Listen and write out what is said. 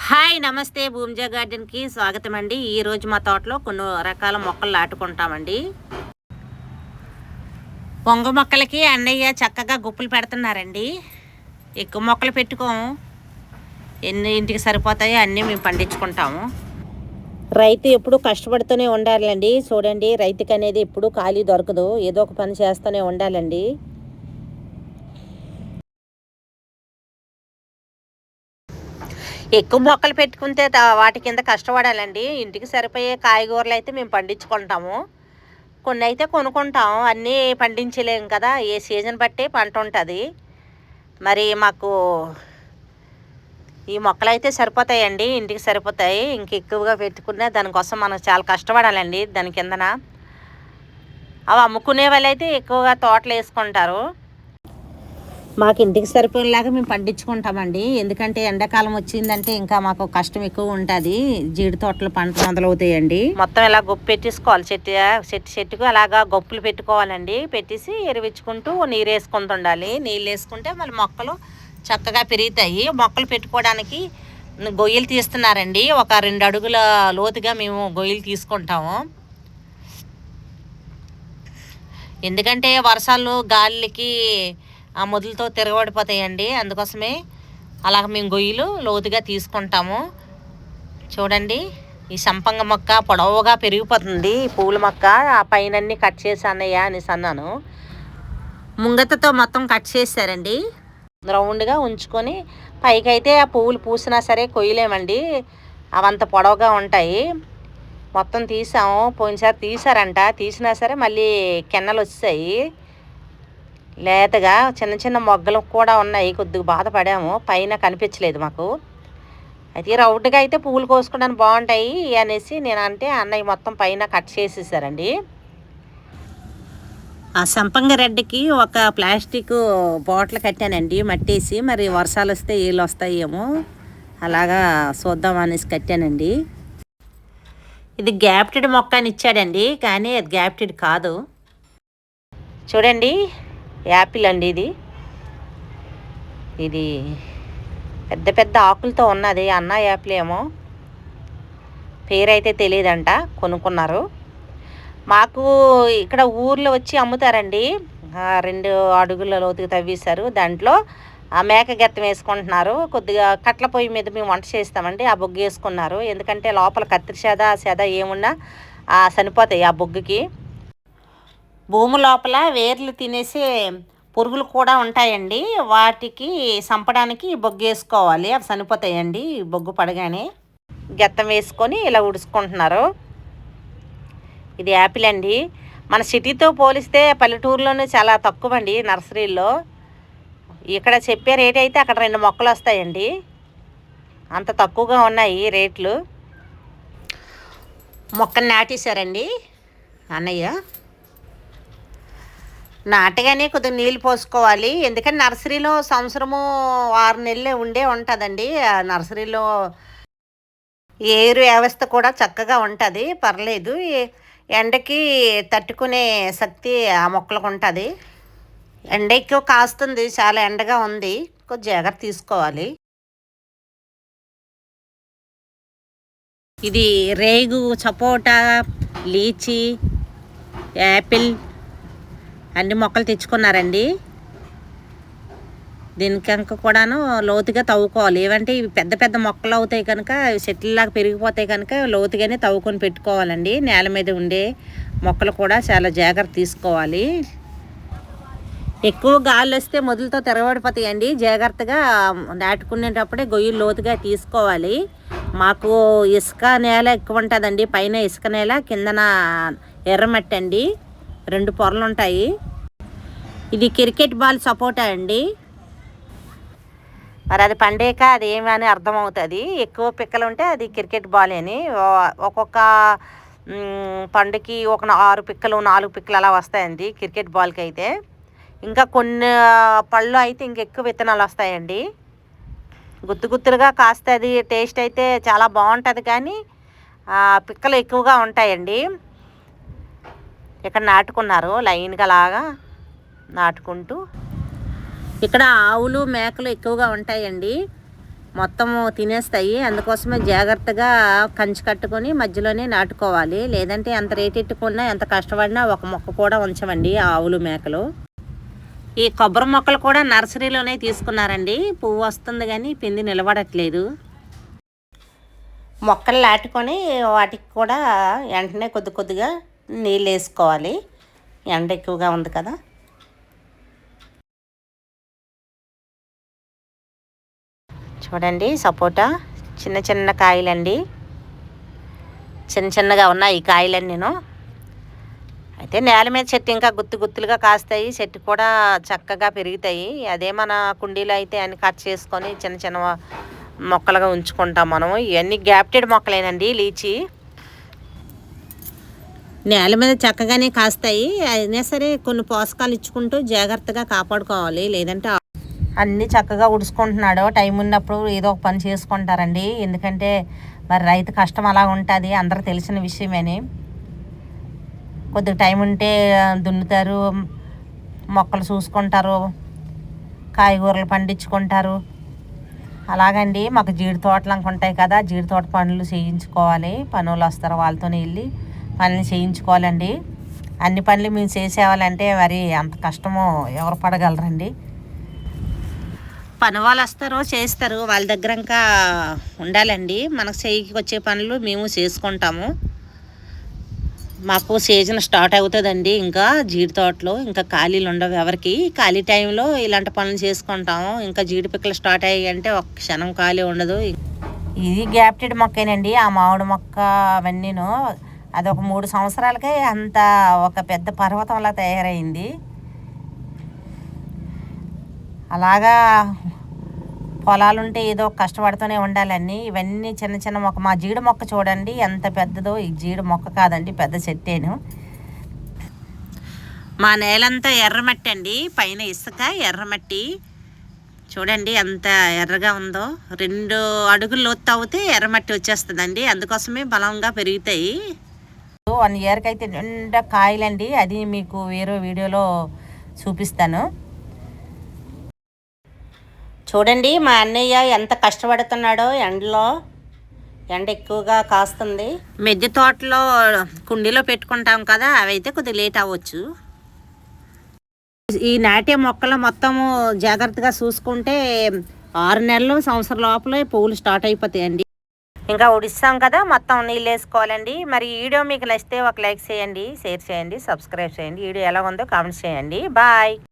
Hi నమస్తే భూమిజా గార్డెన్కి స్వాగతం అండి. ఈరోజు మా తోటలో కొన్ని రకాల మొక్కలు నాటుకుంటామండి. వంగ మొక్కలకి అన్నయ్య చక్కగా గుప్పులు పెడుతున్నారండి. ఎక్కువ మొక్కలు పెట్టుకోము, ఎన్ని ఇంటికి సరిపోతాయో అన్నీ మేము పండించుకుంటాము. రైతు ఎప్పుడు కష్టపడుతూనే ఉండాలండి. చూడండి, రైతుకి అనేది ఎప్పుడు ఖాళీ దొరకదు, ఏదో ఒక పని చేస్తూనే ఉండాలండి. ఎక్కువ మొక్కలు పెట్టుకుంటే వాటి కింద కష్టపడాలండి. ఇంటికి సరిపోయే కాయగూరలు అయితే మేము పండించుకుంటాము, కొన్ని అయితే కొనుక్కుంటాము. అన్నీ పండించలేము కదా, ఏ సీజన్ బట్టి పంట ఉంటుంది. మరి మాకు ఈ మొక్కలు అయితే సరిపోతాయండి, ఇంటికి సరిపోతాయి. ఇంక ఎక్కువగా పెట్టుకున్నా దానికోసం మనం చాలా కష్టపడాలండి. దాని కిందన అవి అమ్ముకునే వాళ్ళు అయితే ఎక్కువగా తోటలు వేసుకుంటారు. మాకు ఇంటికి సరిపోయేలాగా మేము పండించుకుంటామండి. ఎందుకంటే ఎండాకాలం వచ్చిందంటే ఇంకా మాకు కష్టం ఎక్కువ ఉంటుంది. జీడి తోటలు పంట మొదలవుతాయండి. మొత్తం ఇలా గొప్ప పెట్టేసుకోవాలి, చెట్టుకు అలాగా గొప్పులు పెట్టుకోవాలండి. పెట్టేసి ఎరువిచ్చుకుంటూ నీరు వేసుకుంటూ ఉండాలి. నీళ్ళు వేసుకుంటే మళ్ళీ మొక్కలు చక్కగా పెరుగుతాయి. మొక్కలు పెట్టుకోవడానికి గొయ్యలు తీస్తున్నారండి. ఒక 2 అడుగుల లోతుగా మేము గొయ్యలు తీసుకుంటాము. ఎందుకంటే వర్షాలు గాలికి ఆ మొదలతో తిరగబడిపోతాయండి. అందుకోసమే అలాగ మేము గొయ్యలు లోతుగా తీసుకుంటాము. చూడండి, ఈ సంపంగ మొక్క పొడవుగా పెరిగిపోతుంది. పూల మొక్క ఆ పైనన్నీ కట్ చేసి అన్నయ్య అనేసి అన్నాను. ముంగతతో మొత్తం కట్ చేశారండి. రౌండ్గా ఉంచుకొని పైకి అయితే ఆ పువ్వులు పూసినా సరే కొయ్యలేమండి, అవంత పొడవుగా ఉంటాయి. మొత్తం తీసాము, పోయినసారి తీసారంట. తీసినా సరే మళ్ళీ కెన్నలు వచ్చాయి. లేతగా చిన్న చిన్న మొగ్గలు కూడా ఉన్నాయి. కొద్దిగా బాధపడాము, పైన కనిపించలేదు మాకు. అయితే రౌండ్గా అయితే పువ్వులు కోసుకోవడానికి బాగుంటాయి అనేసి నేను అంటే అన్నయ్య మొత్తం పైన కట్ చేసేసారండి. ఆ సంపంగ రెడ్డికి ఒక ప్లాస్టిక్ బాటిల్ కట్టానండి మట్టేసి. మరి వర్షాలు వస్తే ఏళ్ళు వస్తాయేమో అలాగా చూద్దాం అనేసి కట్టానండి. ఇది గ్యాప్టెడ్ మొక్క అని ఇచ్చాడండి, కానీ అది గ్యాప్టెడ్ కాదు. చూడండి, యాపిల్ అండి. ఇది పెద్ద పెద్ద ఆకులతో ఉన్నది. అన్న యాపిల్ ఏమో, పేరైతే తెలియదంట, కొనుక్కున్నారు. మాకు ఇక్కడ ఊర్లో వచ్చి అమ్ముతారండి. 2 అడుగుల లోతుకు తవ్వేశారు, దాంట్లో ఆ మేక గెత్తం వేసుకుంటున్నారు. కొద్దిగా కట్ల పొయ్యి మీద మేము వంట చేస్తామండి, ఆ బొగ్గు వేసుకున్నారు. ఎందుకంటే లోపల కత్తిరి సెద ఏమున్నా చనిపోతాయి ఆ బొగ్గుకి. భూమి లోపల వేర్లు తినేసి పురుగులు కూడా ఉంటాయండి, వాటికి చంపడానికి బొగ్గు వేసుకోవాలి, అవి చనిపోతాయండి బొగ్గు పడగానే. గెత్తం వేసుకొని ఇలా ఉడుచుకుంటున్నారు. ఇది యాపిల్ అండి. మన సిటీతో పోలిస్తే పల్లెటూరులోనే చాలా తక్కువ అండి నర్సరీల్లో. ఇక్కడ చెప్పే రేట్ అయితే అక్కడ 2 మొక్కలు వస్తాయండి, అంత తక్కువగా ఉన్నాయి రేట్లు. మొక్కలు నాటేశారండి అన్నయ్య. నాటగానే కొద్దిగా నీళ్ళు పోసుకోవాలి, ఎందుకంటే నర్సరీలో సంవత్సరము 6 నెలలే ఉంటుందండి. ఆ నర్సరీలో ఏరు వ్యవస్థ కూడా చక్కగా ఉంటుంది, పర్లేదు. ఎండకి తట్టుకునే శక్తి ఆ మొక్కలకు ఉంటుంది. ఎండ ఎక్కువ కాస్తుంది, చాలా ఎండగా ఉంది, కొంచెం జాగ్రత్త తీసుకోవాలి. ఇది రేగు, సపోటా, లీచీ, యాపిల్ అన్ని మొక్కలు తెచ్చుకున్నారండి. దీనికంక కూడాను లోతుగా తవ్వుకోవాలి. ఏమంటే ఇవి పెద్ద పెద్ద మొక్కలు అవుతాయి కనుక, చెట్లలాగా పెరిగిపోతాయి కనుక లోతుగానే తవ్వుకొని పెట్టుకోవాలండి. నేల మీద ఉండే మొక్కలు కూడా చాలా జాగ్రత్త తీసుకోవాలి. ఎక్కువ గాలి వస్తే మొదలతో తిరగబడిపోతాయండి. జాగ్రత్తగా నాటుకునేటప్పుడే గొయ్యలు లోతుగా తీసుకోవాలి. మాకు ఇసుక నేల ఎక్కువ ఉంటుందండి, పైన ఇసుక నేల, కిందన ఎర్రమట్టి అండి, 2 పొరలు ఉంటాయి. ఇది క్రికెట్ బాల్ సపోటా అండి. మరి అది పండేక అది ఏమని అర్థమవుతుంది. ఎక్కువ పిక్కలు ఉంటే అది క్రికెట్ బాల్ అని. ఒక్కొక్క పండుకి ఒక 6 పిక్కలు 4 పిక్కలు అలా వస్తాయండి క్రికెట్ బాల్కి అయితే. ఇంకా కొన్ని పళ్ళు అయితే ఇంకెక్కువ విత్తనాలు వస్తాయండి. గుత్తులుగా కాస్తుంది. టేస్ట్ అయితే చాలా బాగుంటుంది, కానీ పిక్కలు ఎక్కువగా ఉంటాయండి. ఇక్కడ నాటుకున్నారు లైన్గా లాగా నాటుకుంటూ. ఇక్కడ ఆవులు మేకలు ఎక్కువగా ఉంటాయండి. మొత్తము తినేస్తాయి. అందుకోసమే జాగ్రత్తగా కంచి కట్టుకొని మధ్యలోనే నాటుకోవాలి. లేదంటే ఎంత రేటెట్టుకున్నా ఎంత కష్టపడినా ఒక మొక్క కూడా ఉంచమండి ఆవులు మేకలు. ఈ కొబ్బరి మొక్కలు కూడా నర్సరీలోనే తీసుకున్నారండి. పువ్వు వస్తుంది కానీ పిండి నిలబడట్లేదు. మొక్కలు నాటుకొని వాటికి కూడా వెంటనే కొద్ది కొద్దిగా నీళ్ళు వేసుకోవాలి. ఎండ ఎక్కువగా ఉంది కదా. చూడండి సపోటా చిన్న చిన్న కాయలండి. చిన్న చిన్నగా ఉన్నాయి ఈ కాయలన్నీ. అయితే నేల మీద చెట్టు ఇంకా గుత్తులుగా కాస్తాయి. చెట్టు కూడా చక్కగా పెరుగుతాయి. అదే మన కుండీలో అయితే అన్ని కట్ చేసుకొని చిన్న చిన్న మొక్కలుగా ఉంచుకుంటాం మనం. ఇవన్నీ గ్యాప్టెడ్ మొక్కలేనండి. లీచి నేల మీద చక్కగానే కాస్తాయి. అయినా సరే కొన్ని పోషకాలు ఇచ్చుకుంటూ జాగ్రత్తగా కాపాడుకోవాలి. లేదంటే అన్నీ చక్కగా ఉడుచుకుంటున్నాడు. టైం ఉన్నప్పుడు ఏదో ఒక పని చేసుకుంటారండి. ఎందుకంటే మరి రైతు కష్టం అలా ఉంటుంది, అందరూ తెలిసిన విషయమని. కొద్దిగా టైం ఉంటే దున్నుతారు, మొక్కలు చూసుకుంటారు, కాయగూరలు పండించుకుంటారు. అలాగండి మాకు జీడి తోటలు ఉంటాయి కదా, జీడి తోట పనులు చేయించుకోవాలి. పనులు వస్తారు, వాళ్ళతోనే వెళ్ళి పనులు చేయించుకోవాలండి. అన్ని పనులు మేము చేసేవాళ్ళంటే మరి అంత కష్టమో ఎవరు పడగలరండి. పని వాళ్ళు వస్తారు, చేస్తారు, వాళ్ళ దగ్గర ఇంకా ఉండాలండి. మనకు చేయికి వచ్చే పనులు మేము చేసుకుంటాము. మాకు సీజన్ స్టార్ట్ అవుతుందండి. ఇంకా జీడి తోటలో ఇంకా ఖాళీలు ఉండవు ఎవరికి. ఖాళీ టైంలో ఇలాంటి పనులు చేసుకుంటాము. ఇంకా జీడి పిక్కలు స్టార్ట్ అయ్యాయి అంటే ఒక క్షణం ఖాళీ ఉండదు. ఇది గ్యాప్టెడ్ మొక్కేనండి. ఆ మామిడి మొక్క అవన్నీను అదొక 3 సంవత్సరాలకే అంత ఒక పెద్ద పర్వతంలా తయారైంది. అలాగా పొలాలుంటే ఏదో కష్టపడుతూనే ఉండాలని. ఇవన్నీ చిన్న చిన్న మొక్క. మా జీడి మొక్క చూడండి ఎంత పెద్దదో. ఈ జీడి మొక్క కాదండి, పెద్ద చెట్టేను. మా నేలంతా ఎర్రమట్టి అండి. పైన ఇసుక ఎర్రమట్టి చూడండి ఎంత ఎర్రగా ఉందో. 2 అడుగులు లోతు అవుతే ఎర్రమట్టి వచ్చేస్తుందండి. అందుకోసమే బలంగా పెరుగుతాయి. 1 ఇయర్కి అయితే నిండా కాయలండి. అది మీకు వేరే వీడియోలో చూపిస్తాను. చూడండి మా అన్నయ్య ఎంత కష్టపడుతున్నాడో ఎండలో. ఎండ ఎక్కువగా కాస్తుంది. మిద్దె తోటలో కుండీలో పెట్టుకుంటాం కదా, అవి అయితే కొద్దిగా లేట్ అవ్వచ్చు. ఈ నాటే మొక్కలు మొత్తము జాగ్రత్తగా చూసుకుంటే 6 నెలలు సంవత్సరం లోపలే పువ్వులు స్టార్ట్ అయిపోతాయండి. ఇంకా ఉడిస్తాం కదా, మొత్తం నీళ్ళు వేసుకోవాలండి. మరి ఈ వీడియో మీకు నచ్చితే ఒక లైక్ చేయండి, షేర్ చేయండి, సబ్స్క్రైబ్ చేయండి. వీడియో ఎలా ఉందో కామెంట్స్ చేయండి. బాయ్.